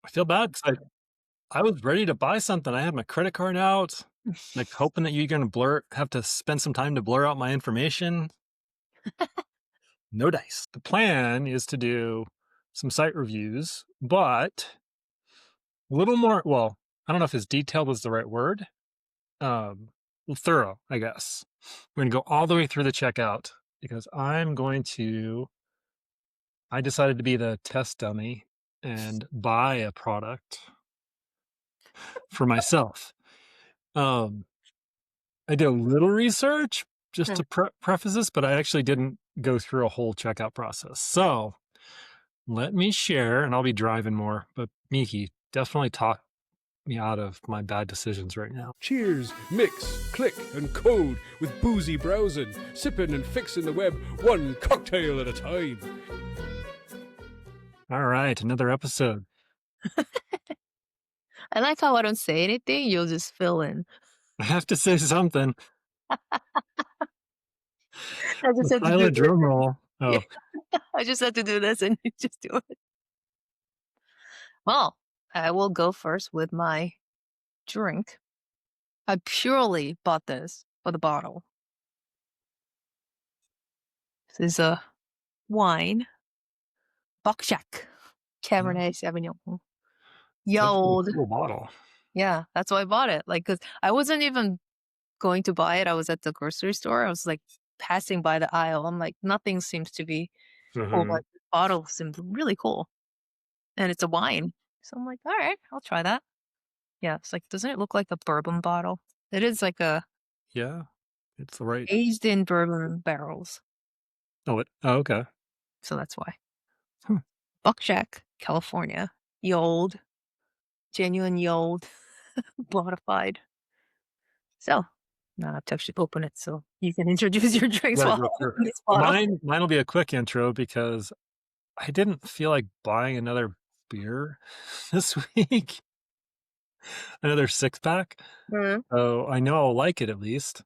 I feel bad because I was ready to buy something. I had my credit card out, like, hoping that you're gonna have to spend some time to blur out my information. No dice. The plan is to do some site reviews, but a little more, well, I don't know if as detailed is the right word. Um, well, thorough, I guess. We're gonna go all the way through the checkout because I decided to be the test dummy and buy a product for myself. Um, I did a little research just to preface this, but I actually didn't go through a whole checkout process. So let me share, and I'll be driving more, but Miki, definitely talk me out of my bad decisions right now. Cheers, mix, click, and code with boozy browsing, sipping and fixing the web one cocktail at a time. All right, another episode. I like how I don't say anything, you'll just fill in. I have to say something. I just The have to do silent this. drum roll. Yeah, Oh, I just have to do this and you just do it. Well, I will go first with my drink. I purely bought this for the bottle. This is a wine, Shack Cabernet Sauvignon. that's a Yo, cool bottle. yeah, that's why I bought it. Like, cause I wasn't even going to buy it. I was at the grocery store. I was like passing by the aisle. I'm like, nothing seems to be cool, Mhm. but the bottle seems really cool. And it's a wine. So I'm like, all right, I'll try that. Yeah, it's like, doesn't it look like a bourbon bottle? It is like a Yeah, it's the right. aged in bourbon barrels. Oh, okay. So that's why. Hmm. Buckshack, California. Yold, genuine yold, bonafide. So now I have to actually open it so you can introduce your drinks Right, while real I quick. open this bottle. Mine will be a quick intro because I didn't feel like buying another beer this week, another six pack. Mhm. So I know I'll like it at least.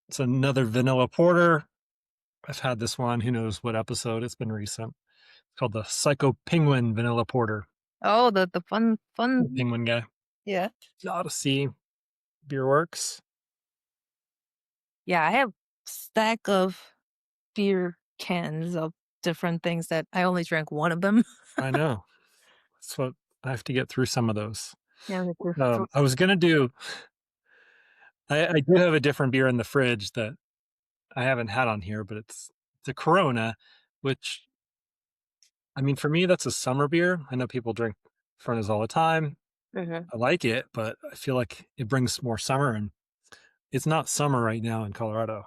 It's another vanilla porter. I've had this one. Who knows what episode? It's been recent. It's called the Psycho Penguin Vanilla Porter. Oh, the fun. The penguin guy. Yeah. Odyssey Beer Works. Yeah, I have stack of beer cans of different things that I only drank one of them. I know. That's what I have to get through some of those. Yeah, me too. I was gonna do. I do have a different beer in the fridge that I haven't had on here, but it's a Corona, which I mean, for me, that's a summer beer. I know people drink Furnace all the time. Mhm. I like it, but I feel like it brings more summer, and it's not summer right now in Colorado.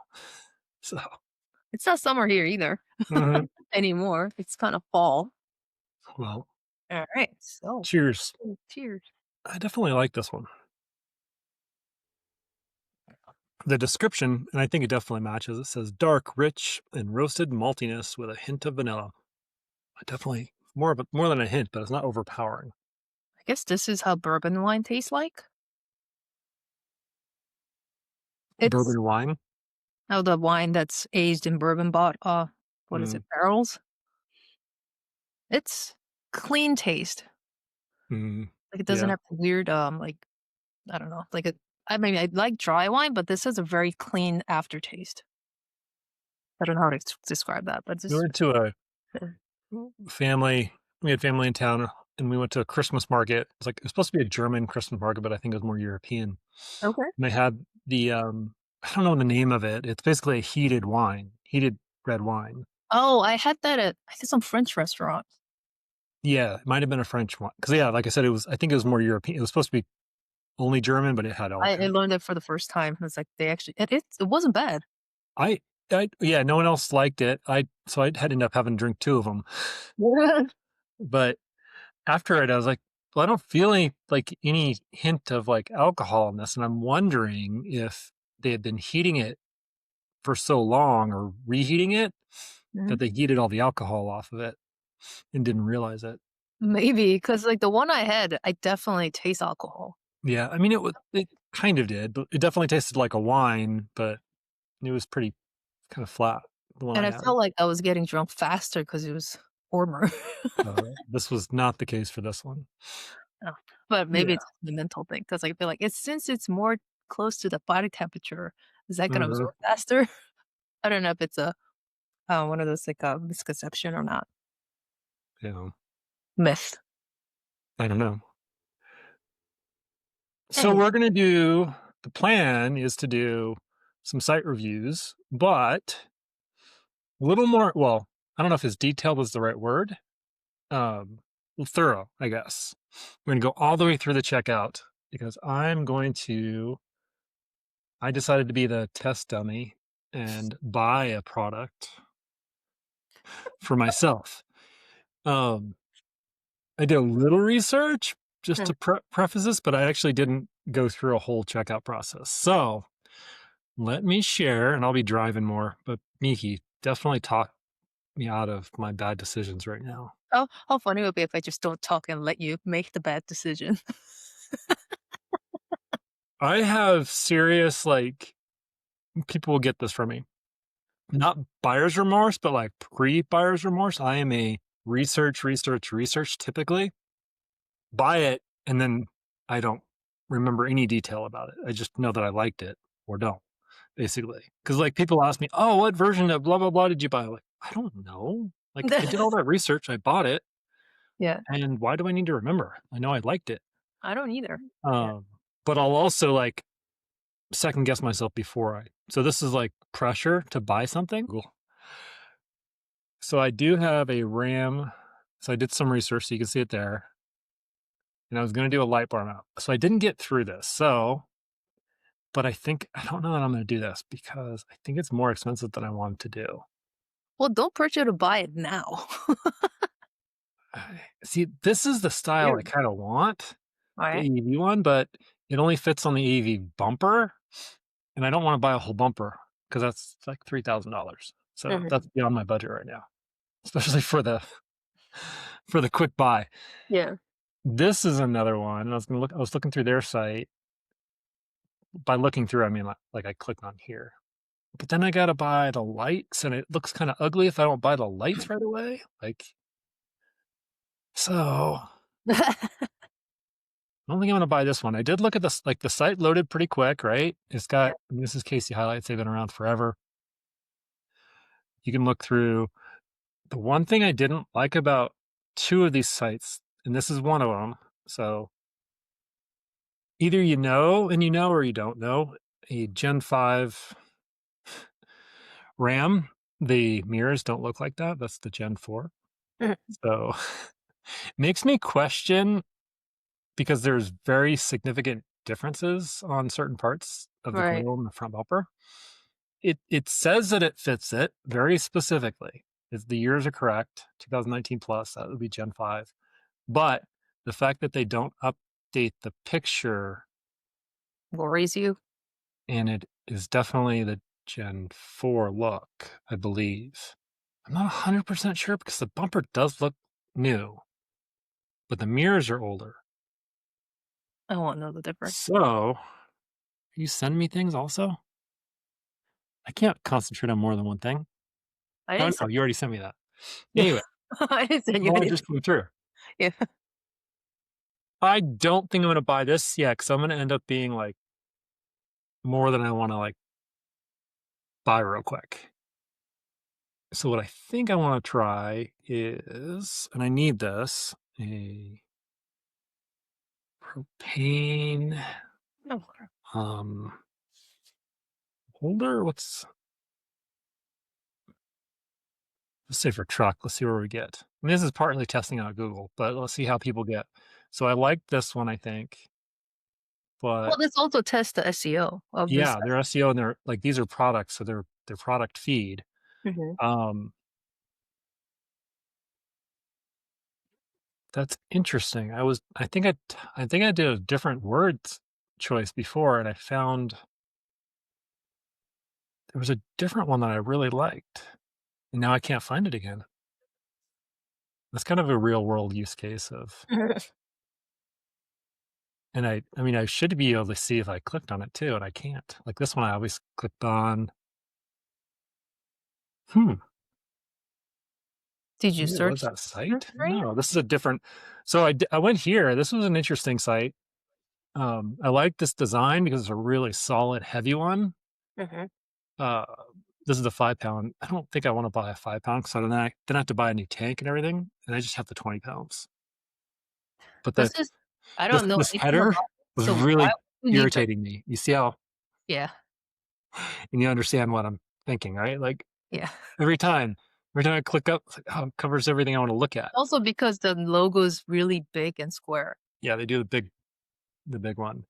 So, It's not summer here either mhm. anymore. It's kind of fall. Well, All right. So, cheers. cheers. I definitely like this one. The description, and I think it definitely matches. It says dark, rich, and roasted maltiness with a hint of vanilla. I definitely more than a hint, but it's not overpowering. I guess this is how bourbon wine tastes like. It's Bourbon wine. the wine that's aged in bourbon what is Mm, it, barrels? It's clean taste. mm, Like it doesn't yeah. have the weird like I don't know, like I mean I like dry wine, but this has a very clean aftertaste. I don't know how to describe that, but We just went to a family. We had family in town, and we went to a Christmas market. It was supposed to be a German Christmas market, but I think it was more European. okay. And they had the I don't know the name of it. It's basically a heated wine, heated red wine. Oh, I had that at I think some French restaurant. Yeah, it might have been a French one because yeah, like I said, it was. I think it was more European. It was supposed to be only German, but it had all I kinds. learned it for the first time. It's like they actually it wasn't bad. I, yeah, no one else liked it. So I had to end up having to drink two of them. But after it, I was like, well, I don't feel any hint of like alcohol in this, and I'm wondering if they had been heating it for so long or reheating it that Mhm. they heated all the alcohol off of it and didn't realize it. Maybe because like the one I had, I definitely taste alcohol. Yeah, I mean it kind of did, but it definitely tasted like a wine, but it was pretty kind of flat. The one And I I had. felt like I was getting drunk faster because it was warmer. This was not the case for this one. Oh, but maybe Yeah. it's the mental thing because I feel like it's since it's more close to the body temperature, is that gonna Mhm. absorb faster? I don't know if it's a one of those, like, misconception or not. Yeah. Myth. I don't know. So Anyway. we're gonna do the plan is to do some site reviews, but a little more well, I don't know if as detailed is the right word. Um, well, thorough, I guess. We're gonna go all the way through the checkout because I decided to be the test dummy and buy a product for myself. Um, I did a little research just Mm. to preface this, but I actually didn't go through a whole checkout process. So let me share, and I'll be driving more, but Miki, definitely talk me out of my bad decisions right now. How funny it would be if I just don't talk and let you make the bad decision. I have serious, like, people will get this from me. Not buyer's remorse, but like pre-buyer's remorse. I am a research typically. Buy it, and then I don't remember any detail about it. I just know that I liked it or don't, basically. Because like people ask me, "Oh, what version of blah blah blah did you buy?" Like, I don't know. Like I did all that research, I bought it, Yeah, and why do I need to remember? I know I liked it. I don't either. Yeah. Um, but I'll also like second guess myself before I. So this is like pressure to buy something. Cool. So I do have a RAM. So I did some research, so you can see it there. And I was going to do a light bar mount. So I didn't get through this. But I don't know that I'm going to do this because I think it's more expensive than I wanted to do. Well, don't push you to buy it now. See, this is the style I Weird. kind of want, the Alright. AEV one, but it only fits on the AEV bumper. And I don't want to buy a whole bumper because that's like $3,000. So Mhm. that's beyond my budget right now, especially for the quick buy. Yeah. This is another one. I was looking through their site. By looking through, I mean like I clicked on here. But then I gotta buy the lights, and it looks kinda ugly if I don't buy the lights right away, like so, I don't think I'm gonna buy this one. I did look at this like, the site loaded pretty quick, right? It's Yeah. got I mean, this is Casey Highlights, they've been around forever. You can look through the one thing I didn't like about 2 of these sites, and this is one of them. So, either you know or you don't know, a Gen 5 RAM, the mirrors don't look like that, that's the Gen 4. Mhm. So, makes me question because there's very significant differences on certain parts of the Right. grill and the front bumper. It says that it fits it very specifically. If the years are correct, 2019 plus, that would be Gen 5. But the fact that they don't update the picture Worries you? and it is definitely the Gen 4 look, I believe. I'm not 100% sure because the bumper does look new, but the mirrors are older. I won't know the difference. So, you send me things also? I can't concentrate on more than one thing. I Oh, didn't say no, you already sent me that. yeah. Anyway, I didn't send you well, I anything. just flew through. Yeah. I don't think I'm gonna buy this yet because I'm gonna end up being, like, more than I wanna, like, buy real quick. So what I think I wanna try is and I need this, a propane, Oh, crap. um, holder? Let's say for truck, let's see where we get. I mean, this is partly testing out Google, but let's see how people get. So I like this one, I think, Well, but this also tests the SEO of this yeah, they're SEO and they're like these are products, so they're product feed. Mhm. Um, that's interesting. I think I did a different words choice before, and I found there was a different one that I really liked, and now I can't find it again. That's kind of a real world use case of, and I mean, I should be able to see if I clicked on it too, and I can't. Like this one, I always clicked on. Hmm. Did you Maybe it was search that different site? brand? No, this is a different. So I went here. This was an interesting site. I like this design because it's a really solid, heavy one. Mhm. Uh, this is a 5 pound. I don't think I want to buy a 5 pound because then I have to buy a new tank and everything, and I just have the 20 pounds. But This is I this don't know this anything header about it, was so why really would you need the irritating me. You see how, yeah, and you understand what I'm thinking, right? Like yeah. every time, every time I click up, it's like, oh, it covers everything I want to look at. Also because the logo is really big and square. Yeah, they do the big one.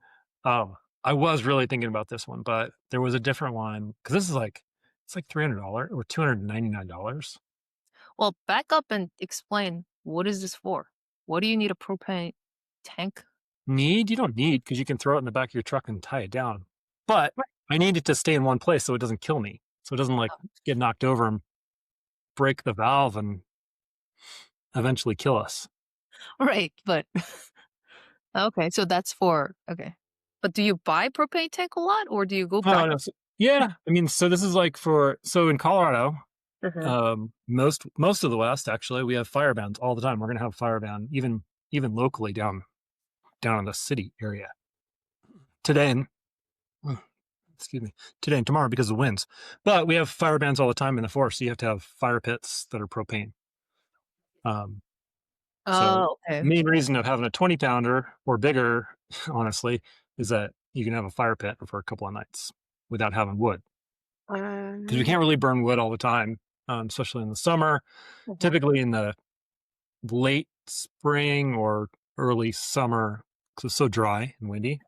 I was really thinking about this one, but there was a different one because this is like it's like $300 or $299. Well, back up and explain what is this for? What do you need a propane tank? Need? You don't need because you can throw it in the back of your truck and tie it down. But Right. I need it to stay in one place so it doesn't kill me. So it doesn't like get knocked over and break the valve and eventually kill us. Right, but okay, so that's for okay. But do you buy propane tank a lot or do you go Oh back? no, yeah. I mean, so this is like so in Colorado, Mhm. most of the West actually, we have fire bans all the time. We're gonna have fire ban even locally down in the city area today and oh, excuse me, today and tomorrow because of winds. But we have fire bans all the time in the forest. So you have to have fire pits that are propane. Um, so Oh, okay. main reason of having a 20 pounder or bigger, honestly, is that you can have a fire pit for a couple of nights without having wood because we Um, can't really burn wood all the time, especially in the summer. mhm. Typically in the late spring or early summer because it's so dry and windy.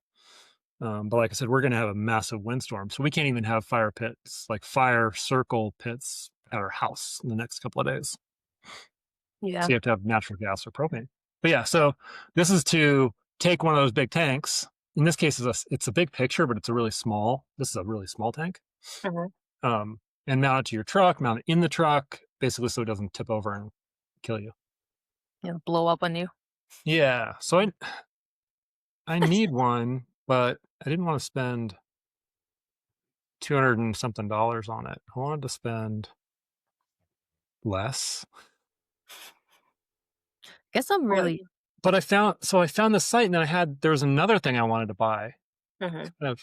But like I said, we're going to have a massive windstorm, so we can't even have fire pits, like fire circle pits, at our house in the next couple of days. Yeah. So you have to have natural gas or propane. But yeah, so this is to take one of those big tanks. In this case, it's a big picture, but it's a really small. This is a really small tank, Mhm. um, and mount it to your truck, mount it in the truck, basically, so it doesn't tip over and kill you. Yeah, blow up on you. Yeah, so I need one, but I didn't want to spend 200 and something dollars on it. I wanted to spend less. Guess I'm But really I found this site and then there was another thing I wanted to buy. Mhm. Kind of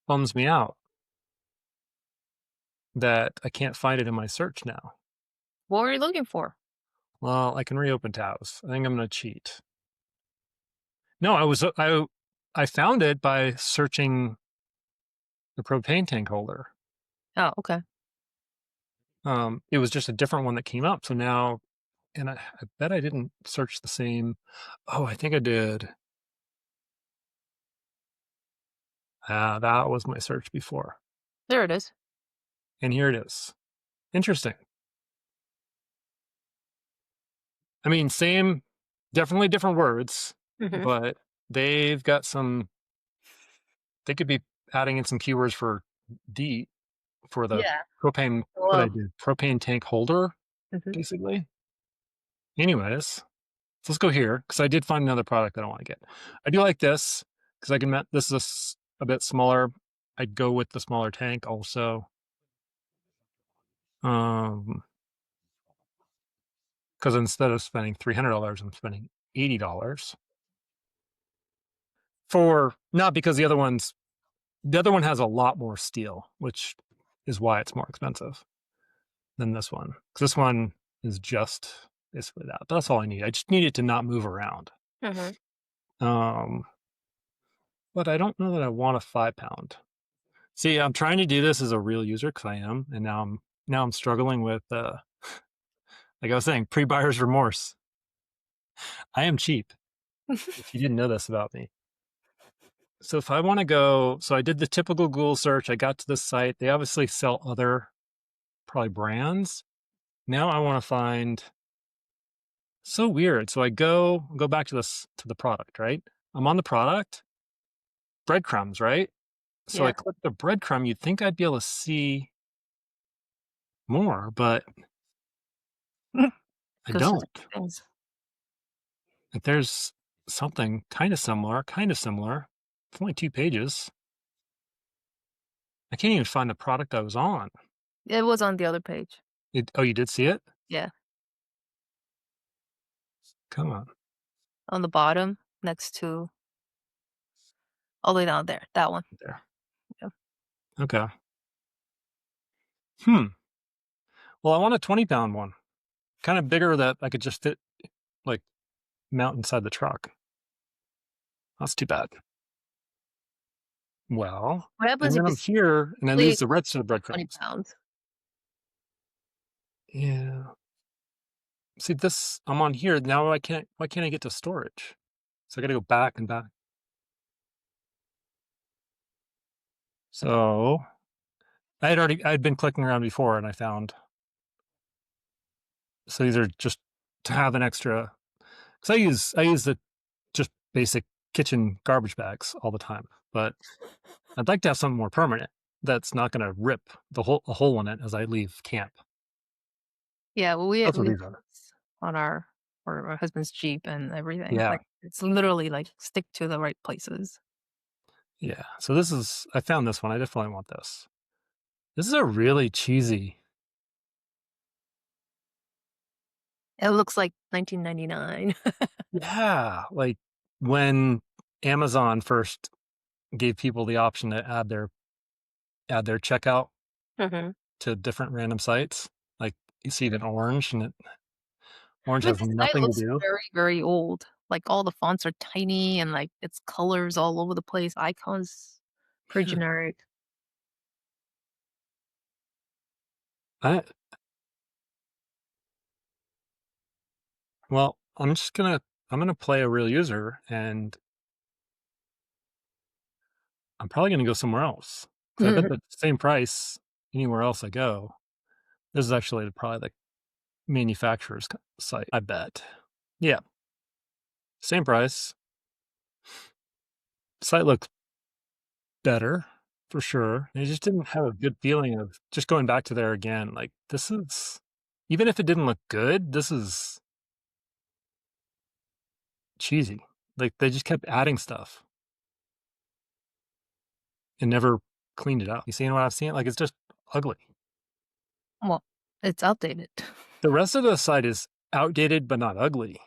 bums me out that I can't find it in my search now. What are you looking for? Well, I can reopen tabs. I think I'm going to cheat. No, I found it by searching the propane tank holder. Oh, okay. It was just a different one that came up. So now, and I bet I didn't search the same. Oh, I think I did. That was my search before. There it is. And here it is. Interesting. I mean, same, definitely different words, Mhm. but they've got some, they could be adding in some keywords for D for the Yeah. propane, what I Well, did, propane tank holder, mhm. basically. Anyways, so let's go here because I did find another product that I want to get. I do like this because this is a bit smaller. I'd go with the smaller tank also. Um, because instead of spending $300, I'm spending $80 for not because the other one has a lot more steel, which is why it's more expensive than this one. 'Cause this one is just basically that. But that's all I need. I just need it to not move around. Mhm. Um, but I don't know that I want a 5 pound. See, I'm trying to do this as a real user because I am, and now I'm struggling with like I was saying, pre-buyer's remorse. I am cheap. If you didn't know this about me. So if I want to go, so I did the typical Google search. I got to this site. They obviously sell other probably brands. Now I want to find so weird. So I go back to the product, right? I'm on the product, breadcrumbs, right? So I Yeah. click the breadcrumb. You'd think I'd be able to see more, but I Because don't. things. Like there's something kind of similar. It's only 2 pages. I can't even find the product I was on. It was on the other page. Oh, you did see it? Yeah, Come on. on the bottom next to all the way down there, that one. There. Yeah. Okay. Hmm. Well, I want a 20-pound one. Kind of bigger that I could just fit, like, mount inside the truck. That's too bad. Well, What and happens if then I'm it's here and I really lose the expensive rest of the for 20 breadcrumbs. pounds? Yeah. See, this I'm on here now. I can't. Why can't I get to storage? So I got to go back and back. So I had been clicking around before, and I found so these are just to have an extra. Because I use the just basic kitchen garbage bags all the time, but I'd like to have something more permanent that's not going to rip a hole in it as I leave camp. Yeah, well, That's what we have these are. this on our or my husband's Jeep and everything. Yeah, Like, it's literally, like, stick to the right places. yeah. So this is I found this one. I definitely want this. This is a really cheesy. It looks like 1999. Yeah, like when Amazon first gave people the option to add their checkout Mhm. to different random sites, like you see it in orange, and orange But has this site nothing to looks do. very, very old. Like, all the fonts are tiny and, like, it's colors all over the place, icons pretty generic. I well, I'm gonna play a real user, and I'm probably gonna go somewhere else because I bet the same price anywhere else I go. This is actually probably the manufacturer's site. I bet. Yeah, same price. Site looks better for sure. I just didn't have a good feeling of just going back to there again. Like this is even if it didn't look good, this is cheesy. Like they just kept adding stuff and never cleaned it up. You seeing what I've seen? Like it's just ugly. Well, it's outdated. The rest of the site is outdated but not ugly.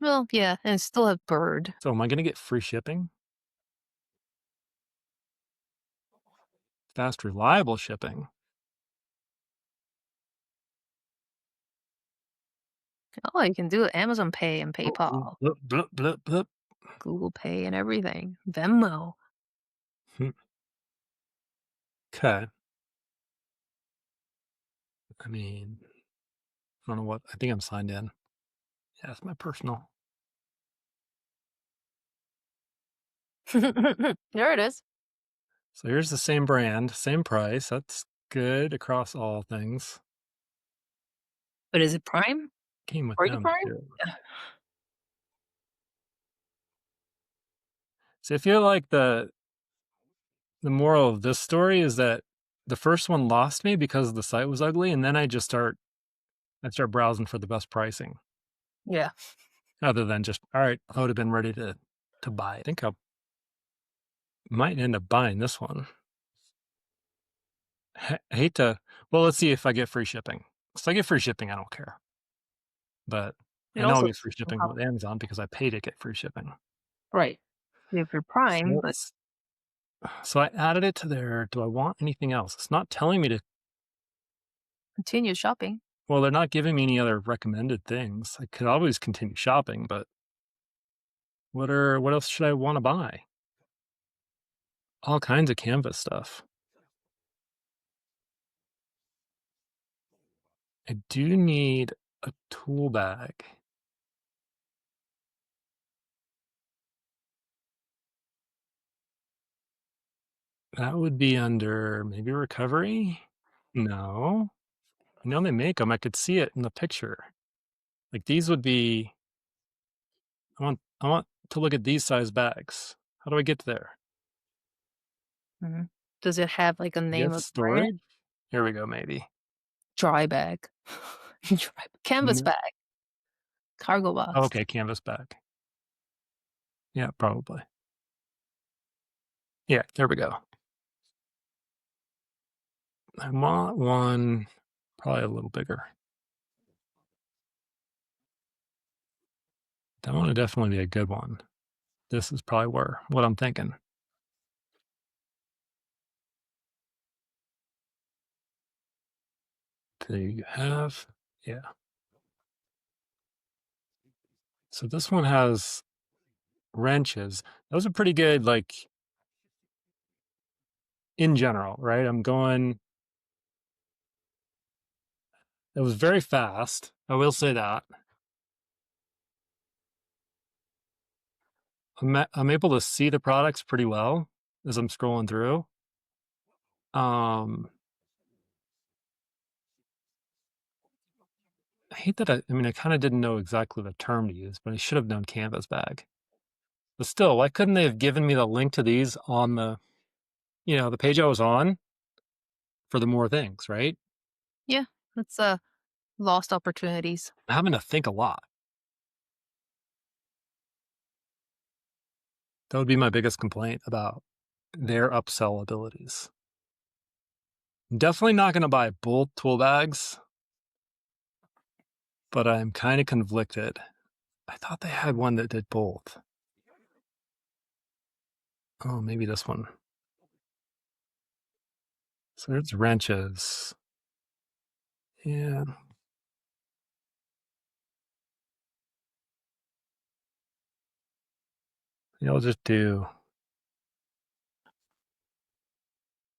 Well, yeah, and it still have bird. So am I gonna get free shipping? Fast, reliable shipping. Oh, you can do Amazon Pay and Oh, PayPal, blip, blip, blip, blip. Google Pay and everything, Venmo. Hmm, 'kay. I mean, I don't know what I think I'm signed in. Yeah, it's my personal. There it is. So here's the same brand, same price. That's good across all things. But is it Prime? Came with Are you them Prime? too. So I feel like the moral of this story is that the first one lost me because the site was ugly, and then I start browsing for the best pricing Yeah. other than just, all right, I would have been ready to buy. I think I might end up buying this one. I hate to well, let's see if I get free shipping. If I get free shipping, I don't care. But It I know I'll also get free shipping with Amazon because I pay to get free shipping. right. If you're So Prime, but so I added it to there. Do I want anything else? It's not telling me to continue shopping. well, they're not giving me any other recommended things. I could always continue shopping, but what else should I wanna buy? All kinds of canvas stuff. I do need a tool bag. That would be under maybe recovery? No. I know they make them. I could see it in the picture. Like, these would be I want to look at these size bags. How do I get there? Mhm. Does it have, like, a I name guess of the brand? storage? Here we go, maybe. Dry bag. Canvas No. bag, cargo box. Okay, canvas bag. Yeah, probably. Yeah, there we go. I want one probably a little bigger. That one would definitely be a good one. This is probably what I'm thinking. There you have, yeah. So this one has wrenches. Those are pretty good, like in general, right? It was very fast. I will say that. I'm able to see the products pretty well as I'm scrolling through. Um, I hate that I mean, I kinda didn't know exactly the term to use, but I should have known canvas bag. But still, why couldn't they have given me the link to these on the page I was on for the more things, right? Yeah, that's lost opportunities. I'm having to think a lot. That would be my biggest complaint about their upsell abilities. I'm definitely not gonna buy both tool bags, but I'm kinda conflicted. I thought they had one that did both. Oh, maybe this one. So there's wrenches. Yeah. Maybe I'll just do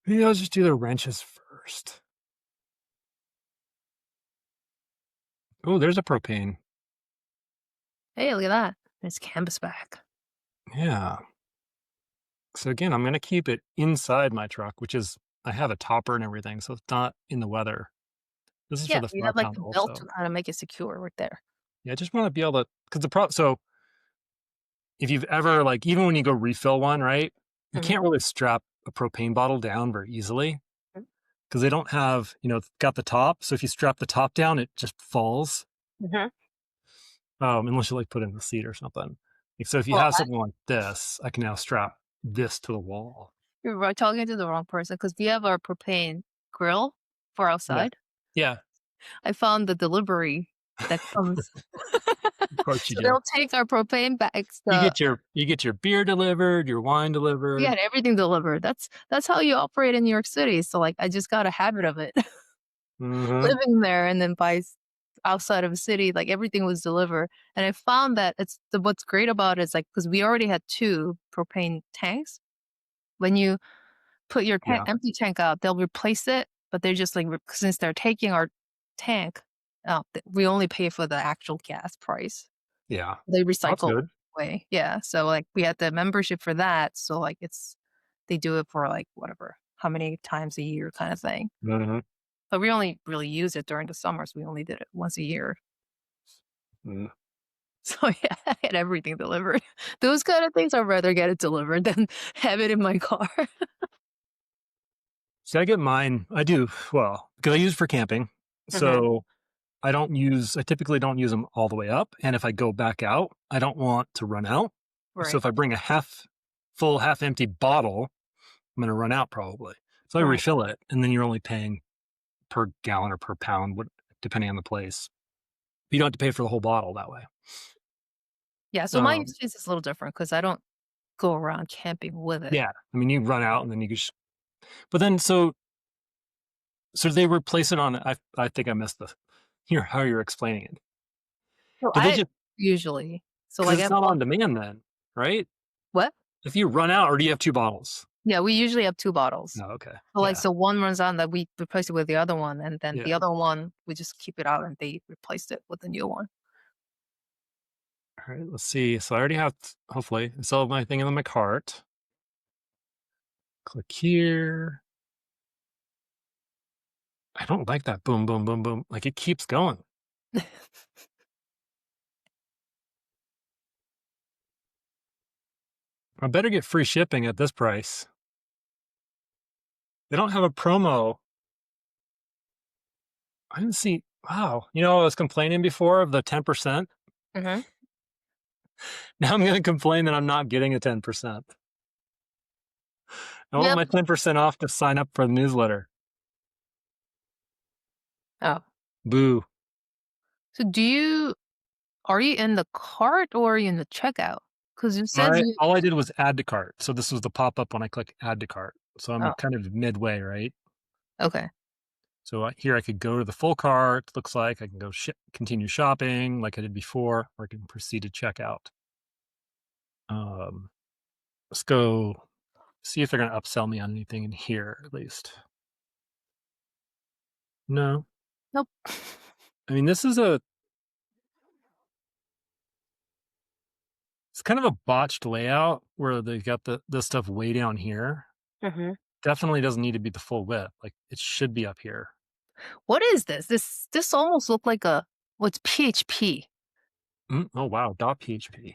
maybe I'll just do the wrenches first. Oh, there's a propane. Hey, look at that. It's canvas back. Yeah. So again, I'm gonna keep it inside my truck, which is I have a topper and everything, so it's not in the weather. This is for Yeah, the you have like 5 pound the belt also. to kind of make it secure right there. Yeah, I just wanna be able to because so if you've ever like even when you go refill one, right? You Mhm. can't really strap a propane bottle down very easily because they don't have, it's got the top. So if you strap the top down, it just falls. Mhm. Unless you like put it in the seat or something. Like, so if you Well, have something like this, I can now strap this to the wall. you're right, talking to the wrong person because we have our propane grill for Yeah. outside. Yeah. I found the delivery that comes. Of course you So do. they'll take our propane bags, You get your beer delivered, your wine we delivered. had everything delivered. That's how you operate in New York City. So like I just got a habit of it. Mhm. Living there and then outside of the city, like everything was delivered. And I found that what's great about it is like because we already had two propane tanks. When you put your Yeah. empty tank out, they'll replace it, but they're just like since they're taking our tank, we only pay for the actual gas price. Yeah. They That's recycle good. away. Yeah. So like we had the membership for that. So like they do it for like whatever, how many times a year kind of thing. Mhm. But we only really use it during the summers. We only did it once a year. Mhm. So yeah, I had everything delivered. Those kind of things I'd rather get it delivered than have it in my car. See, I get mine I do, well, because I use it for camping. Mhm. So I typically don't use them all the way up, and if I go back out, I don't want to run out. So Right. if I bring a half full, half empty bottle, I'm gonna run out probably. So I Right. refill it, and then you're only paying per gallon or per pound, depending on the place. You don't have to pay for the whole bottle that way. Yeah, so my use Um, case is a little different because I don't go around camping with it. yeah, I mean, you run out and then you just but then so they replace it on I think I missed how you're explaining it. So Do they I just usually so because like it's I not bought on demand then, right? what? If you run out or do you have 2 bottles? Yeah, we usually have 2 bottles. Oh, okay. So, like, Yeah. so one runs out that we replace it with the other one, and then the Yeah. other one, we just keep it out and they replaced it with a new one. Alright, let's see. So I already have hopefully, I still have my thing in my cart. Click here. I don't like that boom, boom, boom, boom. Like, it keeps going. I better get free shipping at this price. They don't have a promo. I didn't see wow. I was complaining before of the 10%. Mhm. Now I'm gonna complain that I'm not getting a 10%. I want Yep. my 10% off to sign up for the newsletter. Oh. Boo. So do you Are you in the cart or are you in the checkout? Because it says you. All I did was add to cart. So this was the pop-up when I click add to cart. So I'm Oh, kind of midway, right? okay. So here I could go to the full cart. Looks like I can go continue shopping like I did before, or I can proceed to checkout. Um, let's go see if they're going to upsell me on anything in here at least. No, Nope. I mean it's kind of a botched layout where they got the stuff way down here. Mhm. Definitely doesn't need to be the full width. Like it should be up here. What is this? This almost looked like a what's PHP. Oh wow, .php.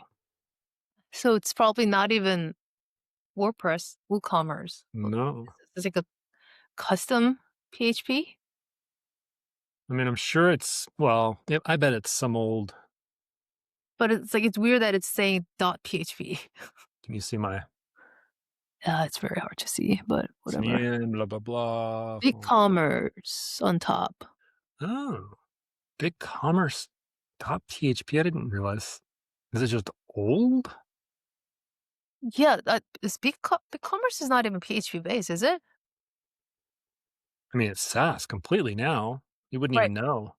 So it's probably not even WordPress, WooCommerce. What No, is this? It's like a custom PHP? I mean I'm sure it's I bet it's some old. But it's like it's weird that it's saying .php. Can you see my It's very hard to see, but whatever. sign in? Blah blah blah. BigCommerce on top. Oh, BigCommerce .php. I didn't realize. Is it just old? Yeah, BigCommerce is not even PHP based, is it? I mean, it's SaaS completely now. You wouldn't Right. even know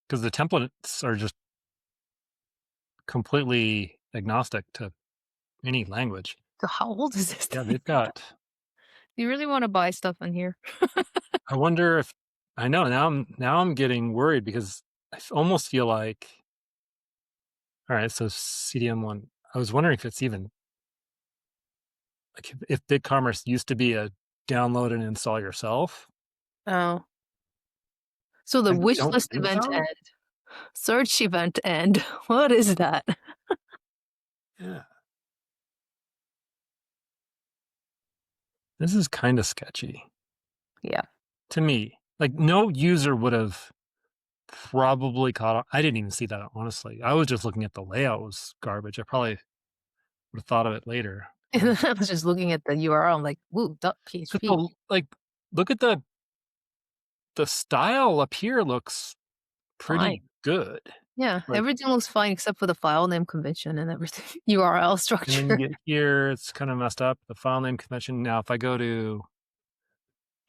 because the templates are just completely agnostic to any language. So how old is this Yeah, thing? they've got. You really want to buy stuff in here? I wonder if I know now. I'm getting worried because almost feel like. All right, so CDM1. I was wondering if it's even like if BigCommerce used to be a download and install yourself. Oh. So the I wish don't list think event so. end, search event end. What is that? Yeah, this is kind of sketchy Yeah. to me. Like no user would have probably caught on. I didn't even see that honestly. I was just looking at the layout was garbage. I probably would have thought of it later. I was just looking at the URL. I'm like, "Woo, But .php, look at the style up here looks fine." pretty good. Yeah, Like, everything looks fine except for the file name convention and everything. URL and then you structure. get here, it's kind of messed up. The file name convention. Now, if I go to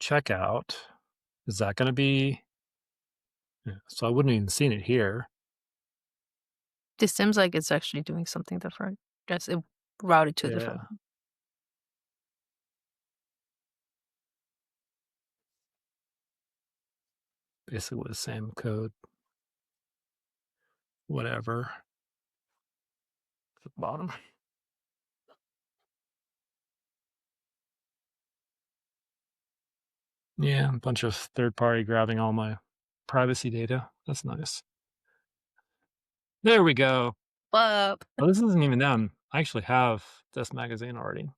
checkout, is that going to be? Yeah, so I wouldn't even seen it here. This seems like it's actually doing something different. Just it routed to a different Yeah, one. basically the same code. Whatever. At the bottom. Yeah, a bunch of third party grabbing all my privacy data. That's nice. There we go. But Oh, this isn't even them. I actually have this magazine already.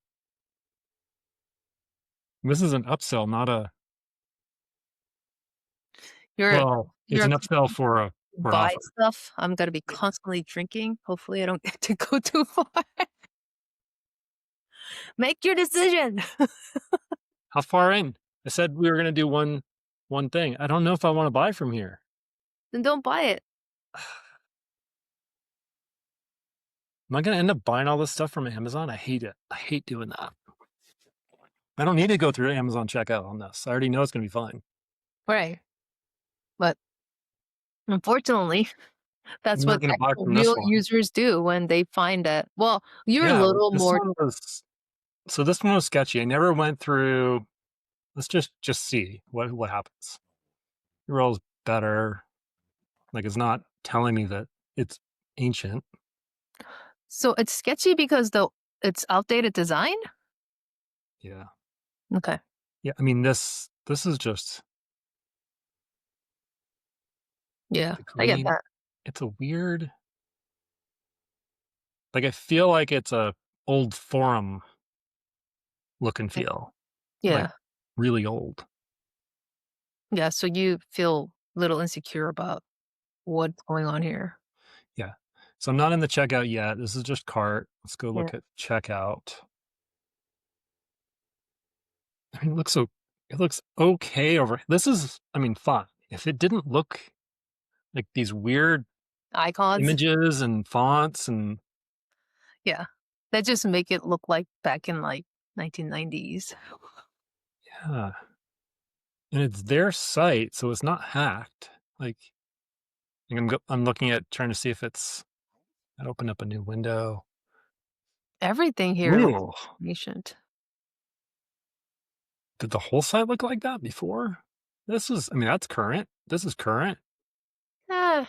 This is an upsell, not a. you're Well, it's you're an upsell for an buy offer. stuff. I'm gonna be Yeah. constantly drinking. Hopefully, I don't get to go too far. Make your decision. How far in? I said we were gonna do one thing. I don't know if I want to buy from here. Then don't buy it. Am I gonna end up buying all this stuff from Amazon? I hate it. I hate doing that. I don't need to go through Amazon checkout on this. I already know it's gonna be fine. Right. But unfortunately, I'm that's not what gonna buy actual from this real one. users do when they find that. Well, you're a Yeah, like little this more. one was. So this one was sketchy. I never went through. Let's just see what happens. Roll's better. Like it's not telling me that it's ancient. So it's sketchy because it's outdated design. Yeah. Okay. Yeah. I mean this is just Yeah, the I get green. that. It's a weird like I feel like it's a old forum look and feel. Like Yeah. really old. Yeah. So you feel a little insecure about what's going on here. Yeah. So I'm not in the checkout yet. This is just cart. Let's go Yeah. look at checkout. I mean it looks okay over this is I mean fine. If it didn't look like these weird Icons. images and fonts and Yeah. That just make it look like back in like 1990s. yeah, and it's their site, so it's not hacked. I'm looking at trying to see if it's I opened up a new window. Everything here looks Ooh, ancient. did the whole site look like that before? I mean, that's current. This is current. Eh.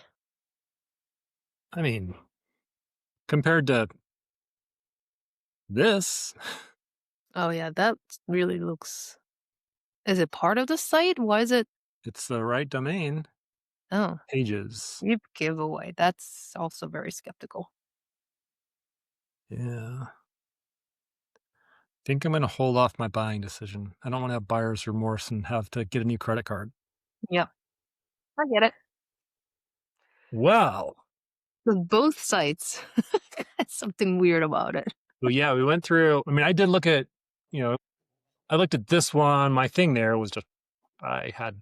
I mean, compared to this, Oh yeah, that really looks. Is it part of the site? Why is it? it's the right domain. Oh, Pages. you giveaway. That's also very skeptical. Yeah. Think I'm gonna hold off my buying decision. I don't want to have buyer's remorse and have to get a new credit card. Yeah, I get it. Well, With both sites, that's something weird about it. yeah, we went through. I mean, I did look at, you know, I looked at this one. My thing there was just I had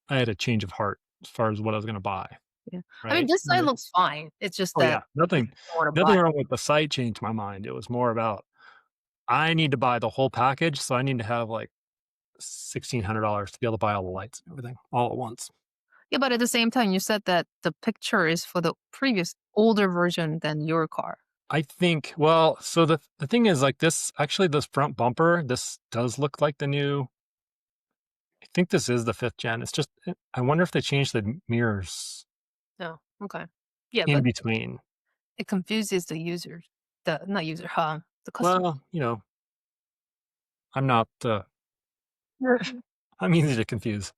I had a change of heart as far as what I was gonna buy, Yeah. I mean, right? this site looks fine. It's just Oh that yeah, nothing, I want to buy. nothing wrong with the site. Changed my mind. It was more about I need to buy the whole package, so I need to have like $1,600 to be able to buy all the lights and everything all at once. Yeah, but at the same time, you said that the picture is for the previous older version than your car. I think. Well, so the thing is, like this. Actually, this front bumper, this does look like the new. I think this is the fifth gen. It's just. I wonder if they changed the mirrors No. Okay. Yeah, in but between. it confuses the user. The not user, the customer. Well, I'm not. I'm easy to confuse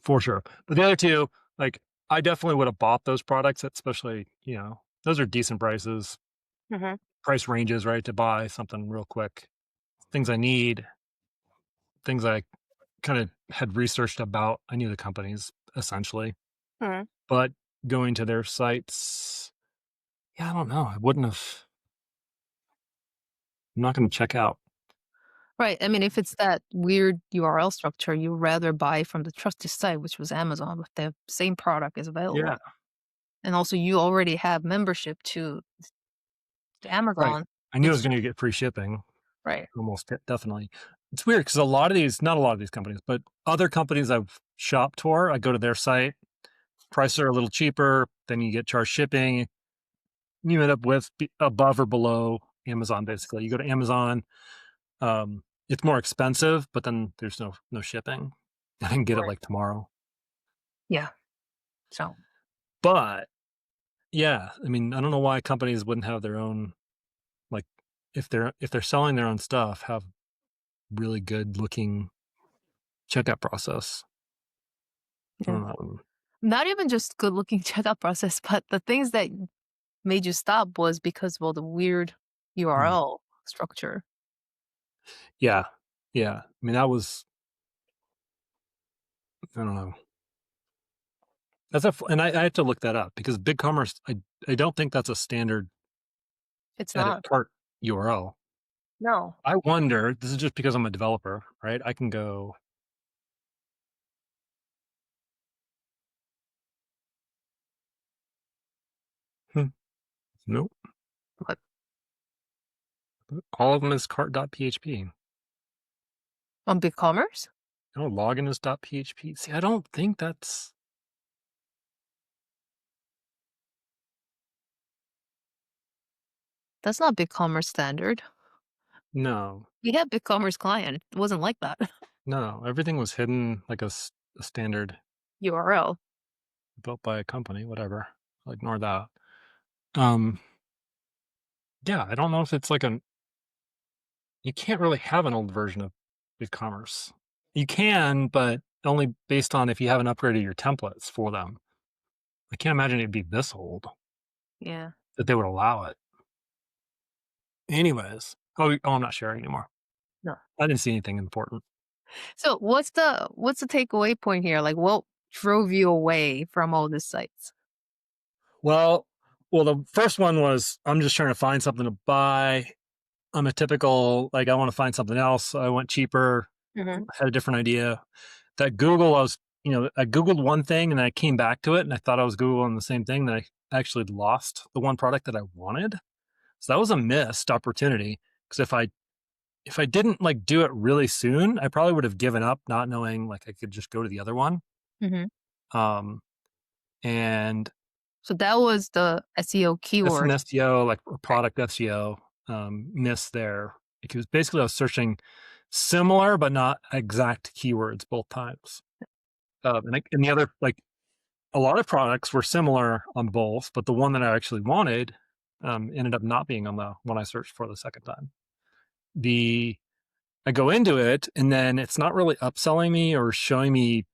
for sure. But the other two, like, I definitely would have bought those products, especially, those are decent prices, Mhm. price ranges, right? To buy something real quick, things I need, things I kind of had researched about. I knew the companies essentially, Mhm. but going to their sites, yeah, I don't know. I wouldn't have, I'm not going to check out. Right. I mean, if it's that weird URL structure, you rather buy from the trusted site, which was Amazon, if the same product is Yeah. available. And also, you already have membership to Right. Amazon. I knew I was It's going to get free shipping. right. Almost definitely. It's weird because not a lot of these companies, but other companies I've shopped for, I go to their site, prices are a little cheaper, then you get charged shipping. You end up with above or below Amazon, basically. You go to Amazon, it's more expensive, but then there's no shipping. I can get it Right. like tomorrow. Yeah. So But yeah, I mean, I don't know why companies wouldn't have their own, like, if they're selling their own stuff, have really good looking checkout process. yeah. Um, Not even just good looking checkout process, but the things that made you stop was because, well, the weird mm, URL structure. yeah, yeah. I mean, that was I don't know. And I have to look that up because BigCommerce, I don't think that's a standard It's edit not. cart URL. No. I wonder. This is just because I'm a developer, right? I can go. Hmm, nope. But All of them is cart.php. on BigCommerce? No, login is .php. See, I don't think that's That's not BigCommerce standard. no, We had BigCommerce client. It wasn't like that. no. Everything was hidden like a standard URL. built by a company, whatever. I'll ignore that. Um, yeah, I don't know if it's like you can't really have an old version of BigCommerce. You can, but only based on if you haven't upgraded your templates for them. I can't imagine it'd be this old Yeah. that they would allow it. Anyways, I'm not sharing anymore. No. I didn't see anything important. So what's the takeaway point here? Like what drove you away from all these sites? Well, the first one was I'm just trying to find something to buy. I'm a typical I want to find something else. I went cheaper. Mhm. Had a different idea. That Google, I was I Googled one thing and I came back to it and I thought I was Googling the same thing. Then I actually lost the one product that I wanted. So that was a missed opportunity. Because if I didn't like do it really soon, I probably would have given up, not knowing like I could just go to the other one. Mhm. Um, and So that was the SEO that's an keyword. SEO, like a Right. product SEO miss there. Because basically I was searching similar but not exact keywords both times. And the other, like a lot of products were similar on both, but the one that I actually wanted ended up not being on the one I searched for the second time. The I go into it and then it's not really upselling me or showing me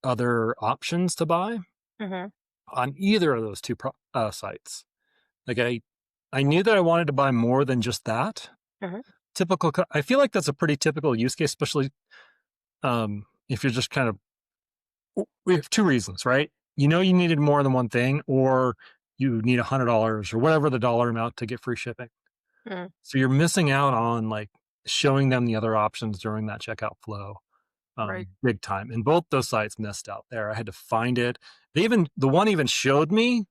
other options to buy Mhm. on either of those two sites. Like I knew that I wanted to buy more than just that. Mhm. I feel like that's a pretty typical use case, especially if you're just kind of. We have two reasons, right? You needed more than one thing, or you need $100 or whatever the dollar amount to get free shipping. Mm. So you're missing out on like showing them the other options during that checkout flow, Right. big time. And both those sites missed out there. I had to find it. The one even showed me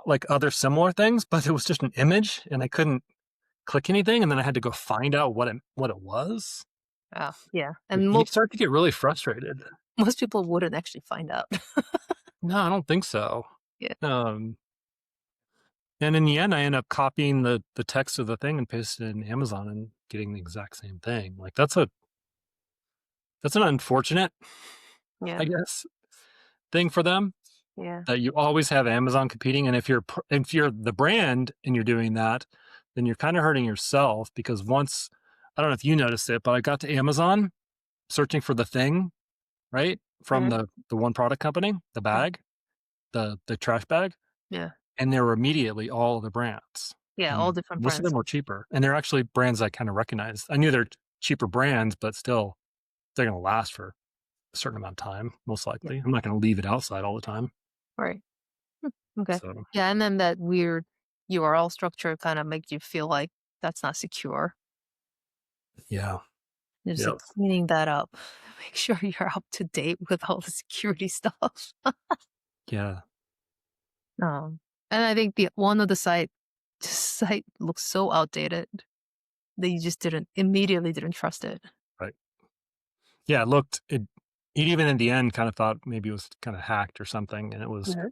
like other similar things, but it was just an image, and I couldn't click anything. And then I had to go find out what it was. Oh, yeah. Like, And you start to get really frustrated. most people wouldn't actually find out. No, I don't think so. Yeah. Um, And in the end, I end up copying the text of the thing and pasting it in Amazon and getting the exact same thing. Like that's an unfortunate, Yeah. I guess, thing for them Yeah. that you always have Amazon competing. And if you're the brand and you're doing that, then you're kind of hurting yourself because once I don't know if you noticed it, but I got to Amazon searching for the thing, right? From Mhm. the one product company, the Mhm. bag, the trash bag. Yeah. And there were immediately all the brands, Yeah, all and different most of brands. them were cheaper, and they're actually brands I kinda recognized. I knew they're cheaper brands, but still, they're gonna last for a certain amount of time, most Yeah. likely. I'm not gonna leave it outside all the time, Right. Okay. so Yeah, and then that weird URL structure kinda makes you feel like that's not secure. yeah, Just, yep, like, cleaning that up. Make sure you're up to date with all the security stuff. yeah, Um, and I think the one of the site looks so outdated that you just didn't immediately didn't trust it. right. Yeah, it even in the end kinda thought maybe it was kinda hacked or something, and Mhm.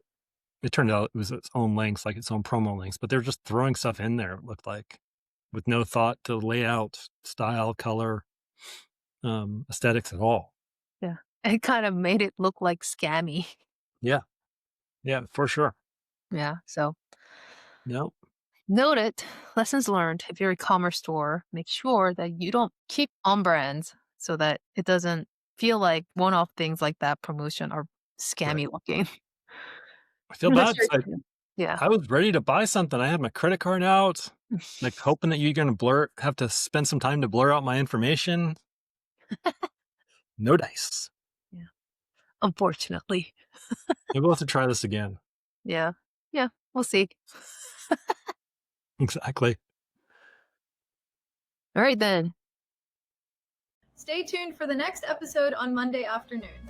it turned out it was its own links, like its own promo links, but they're just throwing stuff in there, it looked like, with no thought to layout, style, color, aesthetics at all. Yeah. It kind of made it look like scammy. Yeah. Yeah, for sure. Yeah, so Nope. note it. Lessons learned. If you're a commerce store, make sure that you don't keep on brands so that it doesn't feel like one-off things like that promotion are Right. scammy looking. I feel Unless bad you're 'cause yeah. I was ready to buy something. I had my credit card out, like hoping that you're gonna have to spend some time to blur out my information. No dice. Yeah. Unfortunately. Maybe we'll have to try this again. Yeah. Yeah, we'll see. Exactly. All right then. Stay tuned for the next episode on Monday afternoon.